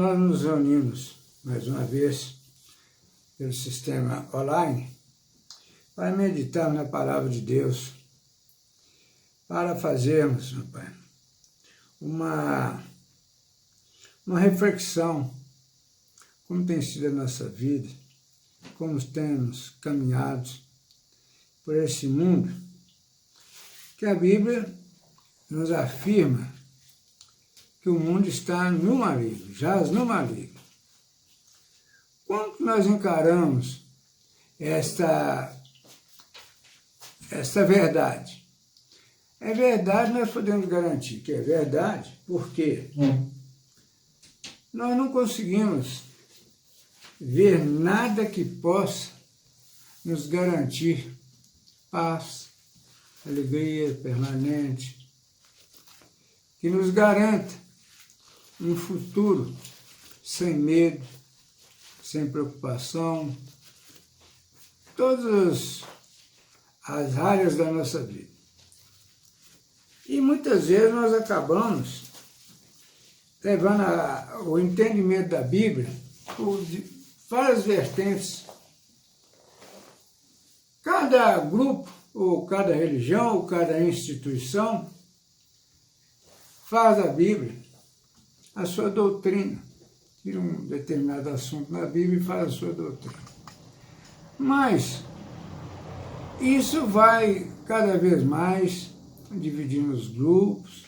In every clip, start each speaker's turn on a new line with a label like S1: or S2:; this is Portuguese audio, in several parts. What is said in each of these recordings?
S1: nós nos reunimos mais uma vez pelo sistema online para meditar na Palavra de Deus, para fazermos, meu Pai, uma reflexão, como tem sido a nossa vida, como temos caminhado por esse mundo, que a Bíblia nos afirma que o mundo está no maligno, jaz no maligno. Como que nós encaramos esta verdade? É verdade, nós podemos garantir que é verdade, porque nós não conseguimos ver nada que possa nos garantir paz, alegria permanente, que nos garanta um futuro sem medo, sem preocupação, todas as áreas da nossa vida. E muitas vezes nós acabamos levando o entendimento da Bíblia por várias vertentes. Cada grupo, ou cada religião, ou cada instituição faz da Bíblia a sua doutrina. Tira um determinado assunto na Bíblia e faz a sua doutrina. Mas isso vai cada vez mais dividindo os grupos,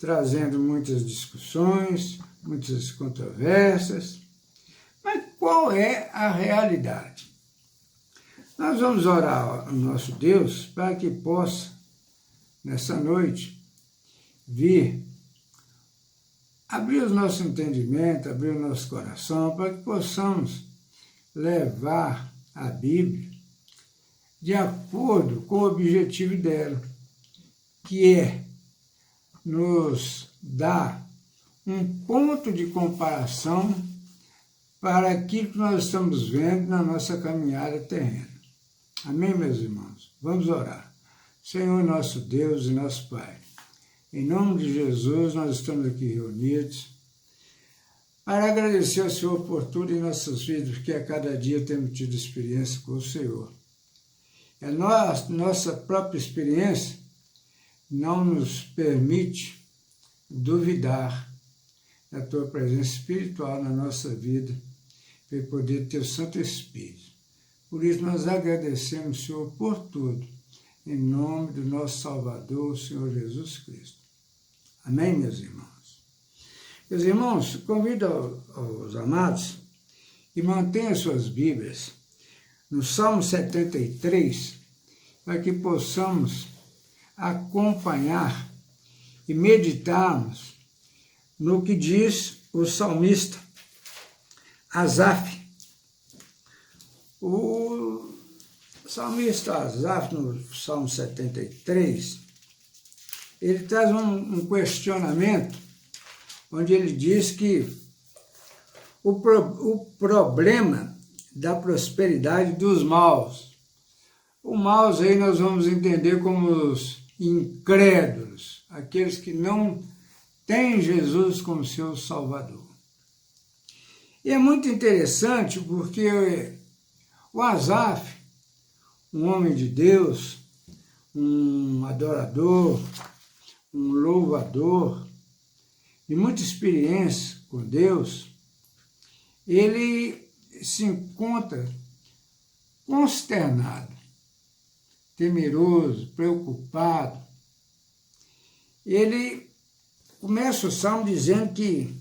S1: trazendo muitas discussões, muitas controvérsias. Mas qual é a realidade? Nós vamos orar ao nosso Deus para que possa, nessa noite, vir abrir o nosso entendimento, abrir o nosso coração, para que possamos levar a Bíblia de acordo com o objetivo dela, que é nos dar um ponto de comparação para aquilo que nós estamos vendo na nossa caminhada terrena. Amém, meus irmãos? Vamos orar. Senhor, nosso Deus e nosso Pai, em nome de Jesus, nós estamos aqui reunidos para agradecer ao Senhor por tudo em nossas vidas, porque a cada dia temos tido experiência com o Senhor. A nossa própria experiência não nos permite duvidar da Tua presença espiritual na nossa vida, pelo poder do Teu Santo Espírito. Por isso nós agradecemos, Senhor, por tudo, em nome do nosso Salvador, o Senhor Jesus Cristo. Amém, meus irmãos? Meus irmãos, convido aos amados que mantenham suas Bíblias no Salmo 73, para que possamos acompanhar e meditarmos no que diz o salmista Asaf. O salmista Asaf, no Salmo 73, ele traz um questionamento, onde ele diz que o problema da prosperidade dos maus. O maus aí nós vamos entender como os incrédulos, aqueles que não têm Jesus como seu Salvador. E é muito interessante porque o Asaf, um homem de Deus, um adorador, um louvador, de muita experiência com Deus, ele se encontra consternado, temeroso, preocupado. Ele começa o salmo dizendo que,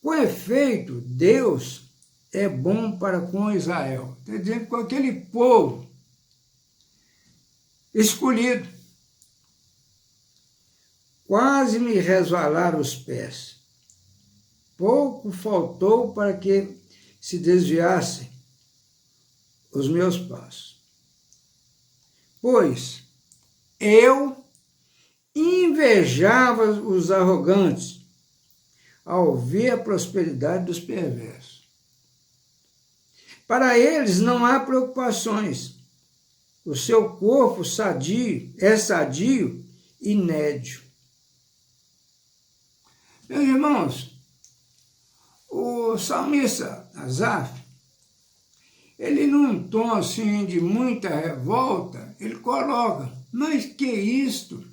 S1: com efeito, Deus é bom para com Israel. Está dizendo com aquele povo escolhido. Quase me resvalaram os pés. Pouco faltou para que se desviassem os meus passos. Pois eu invejava os arrogantes ao ver a prosperidade dos perversos. Para eles não há preocupações. O seu corpo é sadio e nédio. Meus irmãos, O salmista Asaf, ele num tom assim de muita revolta, ele coloca, mas que isto?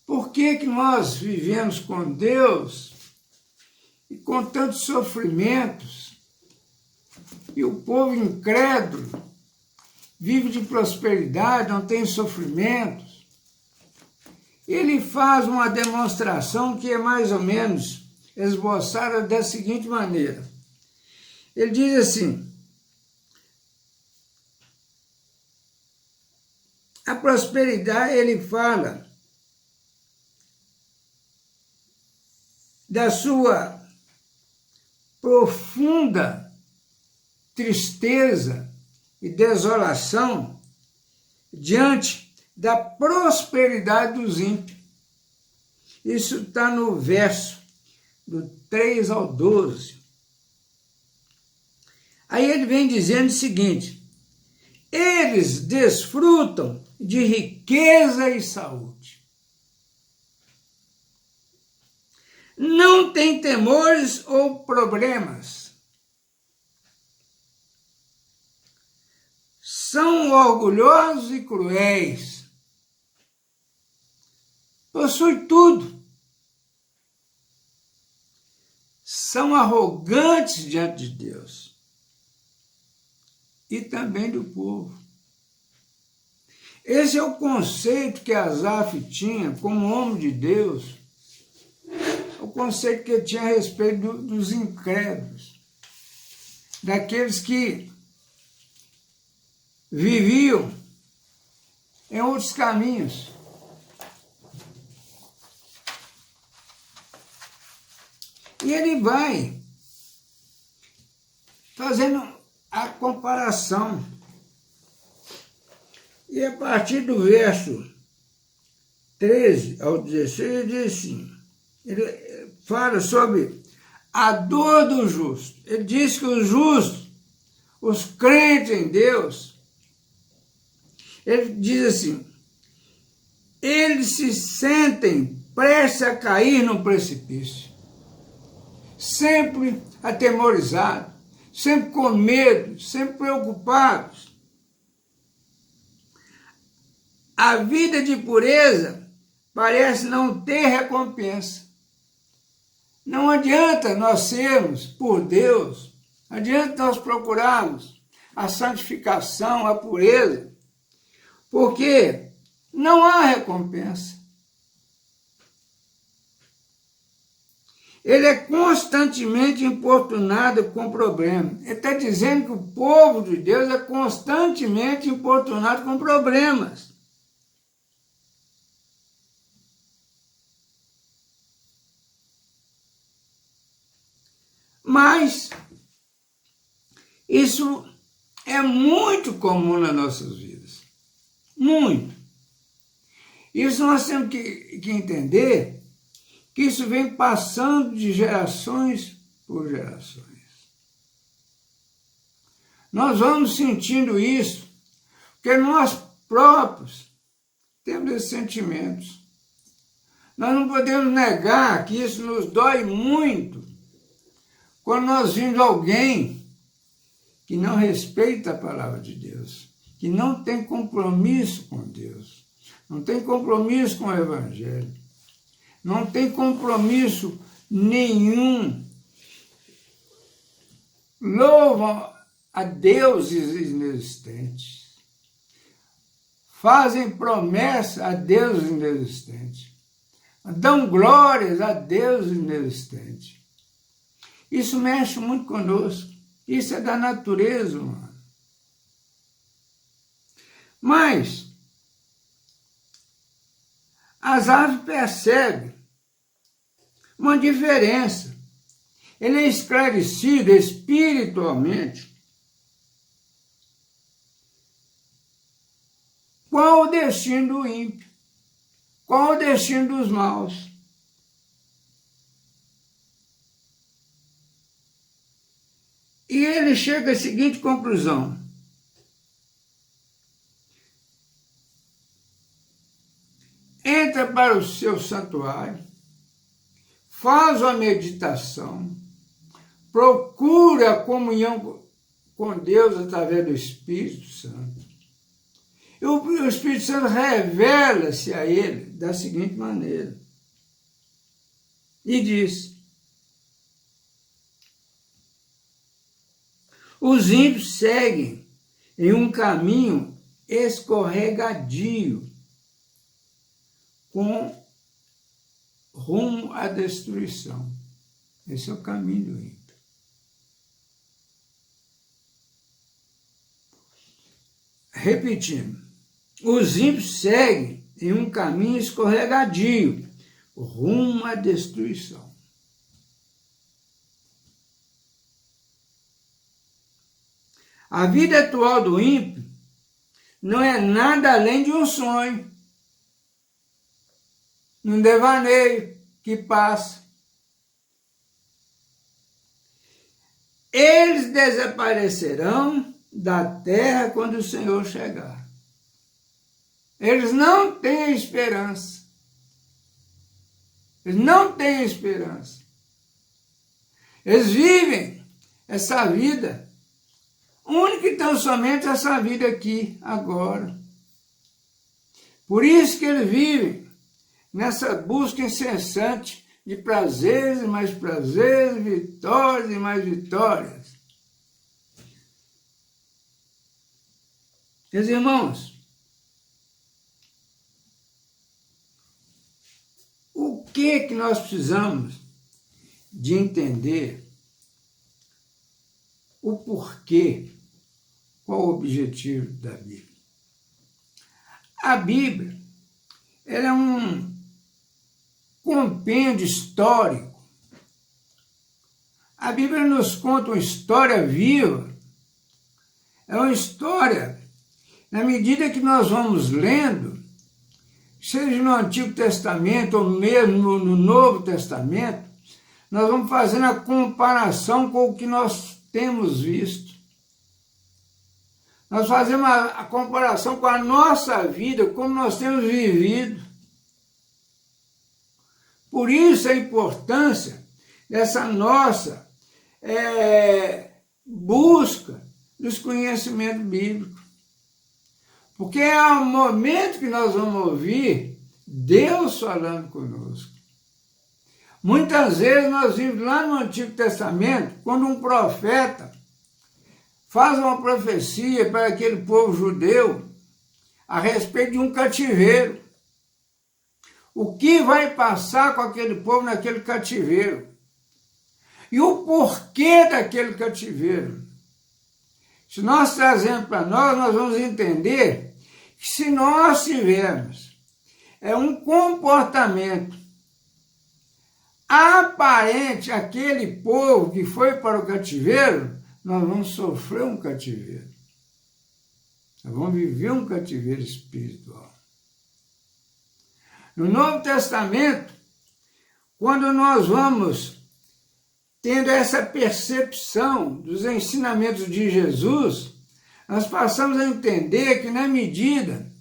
S1: Por que nós vivemos com Deus e com tantos sofrimentos, e o povo incrédulo vive de prosperidade, não tem sofrimentos? Ele faz uma demonstração que é mais ou menos esboçada da seguinte maneira. Ele diz assim, a prosperidade, ele fala da sua profunda tristeza e desolação diante da prosperidade dos ímpios. Isso está no verso do 3 ao 12. Aí ele vem dizendo o seguinte, eles desfrutam de riqueza e saúde. Não têm temores ou problemas. São orgulhosos e cruéis. Possuem tudo. São arrogantes diante de Deus e também do povo. Esse é o conceito que Asaf tinha como homem de Deus, o conceito que ele tinha a respeito dos incrédulos, daqueles que viviam em outros caminhos. E ele vai fazendo a comparação. E a partir do verso 13 ao 16, ele diz assim, ele fala sobre a dor do justo. Ele diz que os justos, os crentes em Deus, ele diz assim, eles se sentem prestes a cair no precipício, sempre atemorizados, sempre com medo, sempre preocupados. A vida de pureza parece não ter recompensa. Não adianta nós sermos por Deus, não adianta nós procurarmos a santificação, a pureza, porque não há recompensa. Ele é constantemente importunado com problemas. Ele está dizendo que o povo de Deus é constantemente importunado com problemas. Mas isso é muito comum nas nossas vidas. Muito. Isso nós temos que entender que isso vem passando de gerações por gerações. Nós vamos sentindo isso, porque nós próprios temos esses sentimentos. Nós não podemos negar que isso nos dói muito quando nós vimos alguém que não respeita a palavra de Deus, que não tem compromisso com Deus, não tem compromisso com o Evangelho, não tem compromisso nenhum. Louvam a deuses inexistentes. Fazem promessa a deuses inexistentes. Dão glórias a deuses inexistentes. Isso mexe muito conosco. Isso é da natureza humana. Mas Asaf percebe uma diferença. Ele é esclarecido espiritualmente. Qual o destino do ímpio? Qual o destino dos maus? E ele chega à seguinte conclusão. Entra para o seu santuário, faz uma meditação, procura a comunhão com Deus através do Espírito Santo. E o Espírito Santo revela-se a ele da seguinte maneira. E diz: os ímpios seguem em um caminho escorregadio, com rumo à destruição. Esse é o caminho do ímpio. Repetindo, os ímpios seguem em um caminho escorregadio, rumo à destruição. A vida atual do ímpio não é nada além de um sonho, um devaneio que passa. Eles desaparecerão da terra quando o Senhor chegar. Eles não têm esperança. Eles não têm esperança. Eles vivem essa vida, única e tão somente essa vida aqui, agora. Por isso que eles vivem nessa busca incessante de prazeres e mais prazeres, vitórias e mais vitórias. Meus irmãos, o que nós precisamos de entender? O porquê, qual o objetivo da Bíblia? A Bíblia, ela é um compêndio histórico. A Bíblia nos conta uma história viva. É uma história, na medida que nós vamos lendo, seja no Antigo Testamento ou mesmo no Novo Testamento, nós vamos fazendo a comparação com o que nós temos visto. Nós fazemos a comparação com a nossa vida, como nós temos vivido. Por isso a importância dessa nossa busca dos conhecimentos bíblicos. Porque é o momento que nós vamos ouvir Deus falando conosco. Muitas vezes nós vimos lá no Antigo Testamento, quando um profeta faz uma profecia para aquele povo judeu a respeito de um cativeiro. O que vai passar com aquele povo naquele cativeiro? E o porquê daquele cativeiro? Se nós trazemos para nós vamos entender que se nós tivermos um comportamento aparente aquele povo que foi para o cativeiro, nós vamos sofrer um cativeiro. Nós vamos viver um cativeiro espiritual. No Novo Testamento, quando nós vamos tendo essa percepção dos ensinamentos de Jesus, nós passamos a entender que na medida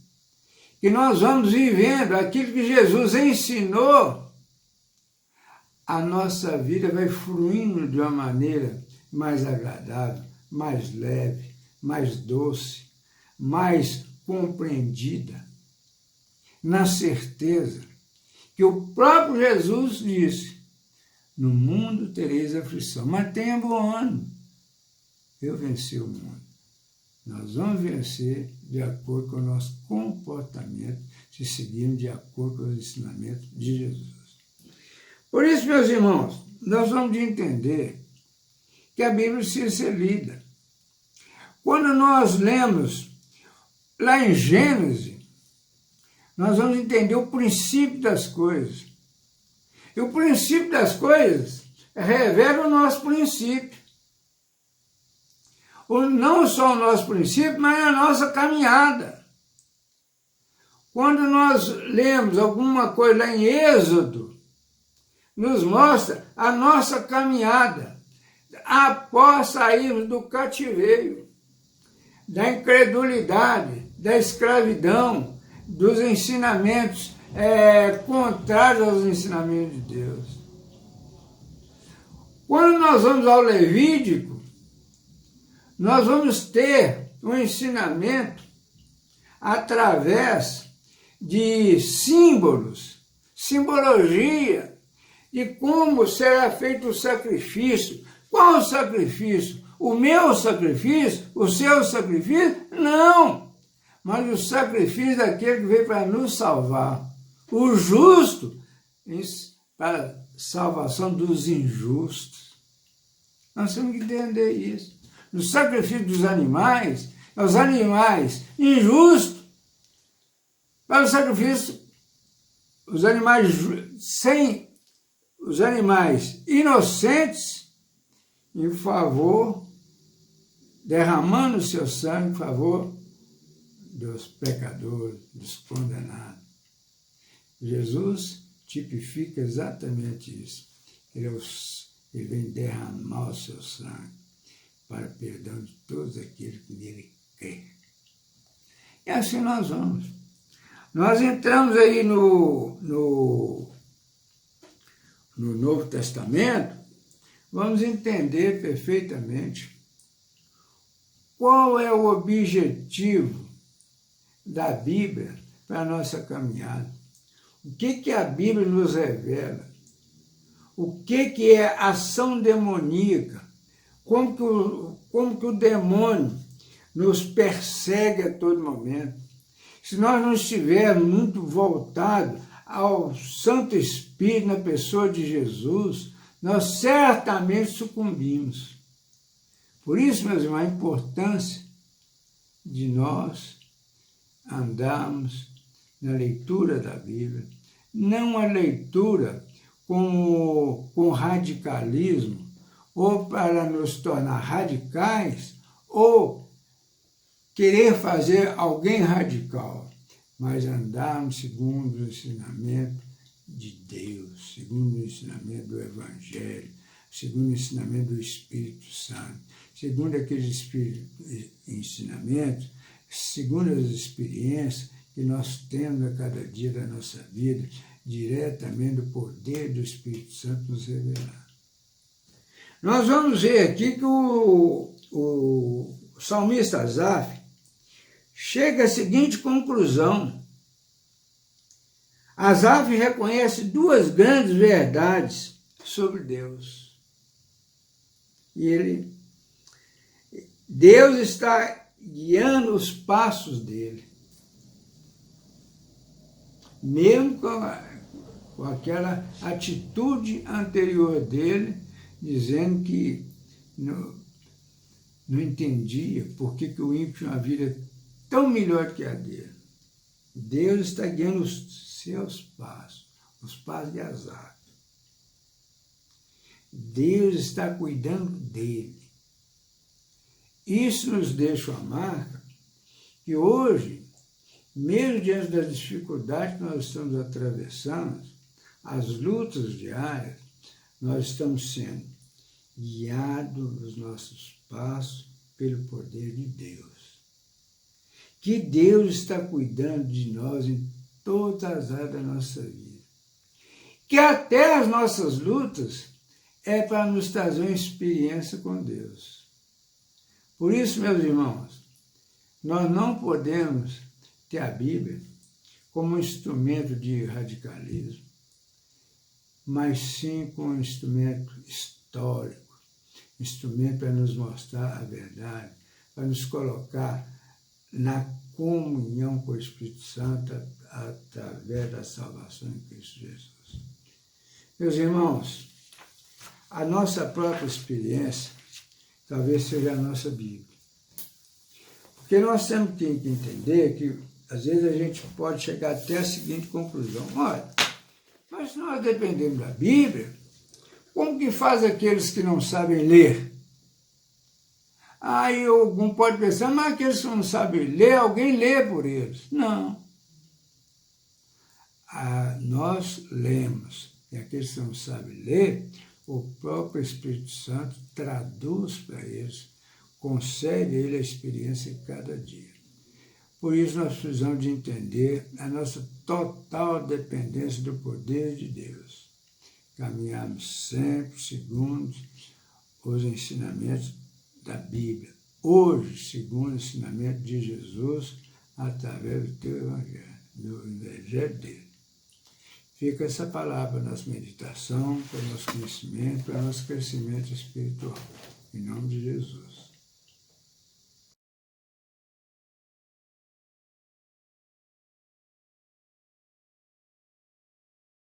S1: que nós vamos vivendo aquilo que Jesus ensinou, a nossa vida vai fluindo de uma maneira mais agradável, mais leve, mais doce, mais compreendida, na certeza que o próprio Jesus disse: no mundo tereis aflição, mas tenha bom ânimo, eu venci o mundo. Nós vamos vencer de acordo com o nosso comportamento, se seguirmos de acordo com os ensinamentos de Jesus. Por isso, meus irmãos, nós vamos entender que a Bíblia precisa ser lida. Quando nós lemos lá em Gênesis, nós vamos entender o princípio das coisas. E o princípio das coisas revela o nosso princípio. Não só o nosso princípio, mas a nossa caminhada. Quando nós lemos alguma coisa lá em Êxodo, nos mostra a nossa caminhada após sairmos do cativeiro, da incredulidade, da escravidão, dos ensinamentos contrários aos ensinamentos de Deus. Quando nós vamos ao Levítico, nós vamos ter um ensinamento através de símbolos, simbologia, de como será feito o sacrifício. Qual o sacrifício? O meu sacrifício? O seu sacrifício? Não! Mas o sacrifício daquele que veio para nos salvar. O justo para a salvação dos injustos. Nós temos que entender isso. No sacrifício dos animais, os animais injustos, para o sacrifício, os animais inocentes, em favor, derramando o seu sangue em favor dos pecadores, dos condenados. Jesus tipifica exatamente isso. Ele vem derramar o seu sangue para perdão de todos aqueles que nele crê. E assim nós vamos. Nós entramos aí no Novo Testamento, vamos entender perfeitamente qual é o objetivo da Bíblia para a nossa caminhada. O que a Bíblia nos revela? O que é ação demoníaca? Como que o demônio nos persegue a todo momento? Se nós não estivermos muito voltados ao Santo Espírito na pessoa de Jesus, nós certamente sucumbimos. Por isso, meus irmãos, a importância de nós andarmos na leitura da Bíblia, não a leitura com radicalismo, ou para nos tornar radicais, ou querer fazer alguém radical, mas andarmos segundo o ensinamento de Deus, segundo o ensinamento do Evangelho, segundo o ensinamento do Espírito Santo, segundo aqueles ensinamentos, segundo as experiências que nós temos a cada dia da nossa vida, diretamente do poder do Espírito Santo nos revelar. Nós vamos ver aqui que o salmista Asaf chega à seguinte conclusão. Asaf reconhece duas grandes verdades sobre Deus. E Deus está guiando os passos dele. Mesmo com aquela atitude anterior dele, dizendo que não entendia por que o ímpio tinha uma vida tão melhor que a dele. Deus está guiando os seus passos, os passos de Asaf. Deus está cuidando dele. Isso nos deixa uma marca que hoje, mesmo diante das dificuldades que nós estamos atravessando, as lutas diárias, nós estamos sendo guiados nos nossos passos pelo poder de Deus. Que Deus está cuidando de nós em todas as áreas da nossa vida. Que até as nossas lutas é para nos trazer uma experiência com Deus. Por isso, meus irmãos, nós não podemos ter a Bíblia como um instrumento de radicalismo, mas sim como um instrumento histórico, instrumento para nos mostrar a verdade, para nos colocar na comunhão com o Espírito Santo através da salvação em Cristo Jesus. Meus irmãos, a nossa própria experiência talvez seja a nossa Bíblia. Porque nós temos que entender que, às vezes, a gente pode chegar até a seguinte conclusão. Olha, mas se nós dependemos da Bíblia, como que faz aqueles que não sabem ler? Aí algum pode pensar, mas aqueles que não sabem ler, alguém lê por eles. Não. Nós lemos, e aqueles que não sabem ler, o próprio Espírito Santo traduz para eles, concede a ele a experiência de cada dia. Por isso nós precisamos de entender a nossa total dependência do poder de Deus. Caminharmos sempre segundo os ensinamentos da Bíblia, hoje, segundo o ensinamento de Jesus, através do teu Evangelho, do Evangelho dele. Fica essa palavra na nossa meditação, para o nosso conhecimento, para o nosso crescimento espiritual. Em nome de Jesus.